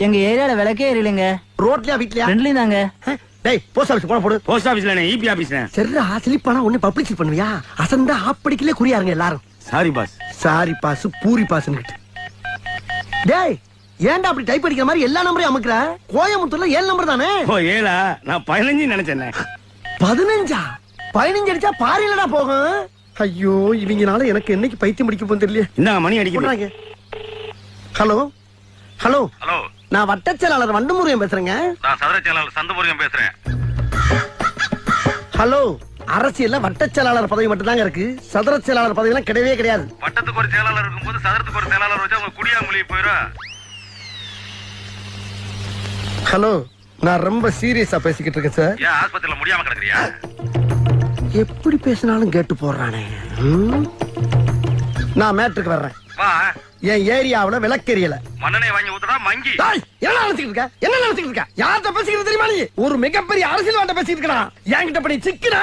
எங்க ஏரியால விளக்கே எரியலங்க. ரோட்லயா வீட்லயா? ரெண்டுலயும் தாங்க. டேய் போஸ்ட் ஆபீஸ் போன போடு. போஸ்ட் ஆபீஸ்ல இபி ஆபீஸ்ல. சரிடா ஸ்லிப்பானா ஒண்ணு பப்ளிசிட்டி பண்ணுவியா? அசந்தா ஆப்படிக்கலே குறியாருங்க எல்லாரும். Sorry boss. Sorry boss puri பாஸ்னுக்கிட்டு. டேய் ஏன்டா அப்படி டைப் அடிக்கிற மாதிரி எல்லா நம்பரையும் அமுக்குற? கோயம்புத்தூர்ல 7 நம்பர் தானே? ஓ 7ஆ? நான் 15 நினைச்சேனே. 15ஆ? 15 அடிச்சா பாரிலடா போகும். ஐயோ இவங்கனால எனக்கு என்னைக்கு பைத்தியம் பிடிக்க போகுது தெரியல. இந்தா மணி அடிக்குது. ஹலோ ஹலோ ஹலோ, நான் வட்டச் செயலாளர் வண்டமுருகன் பேசுறேங்க. நான் சதுர செயலாளர் சந்தமுருகன் பேசுறேன். ஹலோ, அரசியல்ல வட்டச் செயலாளர் பதவி மட்டும் தாங்க இருக்கு. சதுர செயலாளர் பதவி எல்லாம் கிடையவே கிடையாது. வட்டத்துக்கு ஒரு செயலாளர் இருக்கும்போது சதுரத்துக்கு ஒரு செயலாளர் வச்சா உங்க குடியா மொழி போயிடும். ஹலோ, நான் ரொம்ப சீரியஸா பேசிக்கிட்டு இருக்கேன் சார். ஏன் ஆஸ்பத்திரியில முடியாம கிடக்குறியா? எப்படி பேசினாலும் கேட்டு போடுறானே. நான் மேட்ருக்கு வர்றேன். வா. என் ஏரியாவுல விளக்கெரியல. மண்ணனை வாங்கி ஊத்துடா மங்கி. என்ன நினைச்சுக்கிட்டு இருக்க? என்ன நினைச்சுக்கிட்டு இருக்க? யார்கிட்ட பேசிக்கிறது தெரியுமா நீ? ஒரு மிகப்பெரிய அரசியல்வாட்ட பேசிட்டு இருக்கா. என்கிட்ட பண்ணி சிக்கினா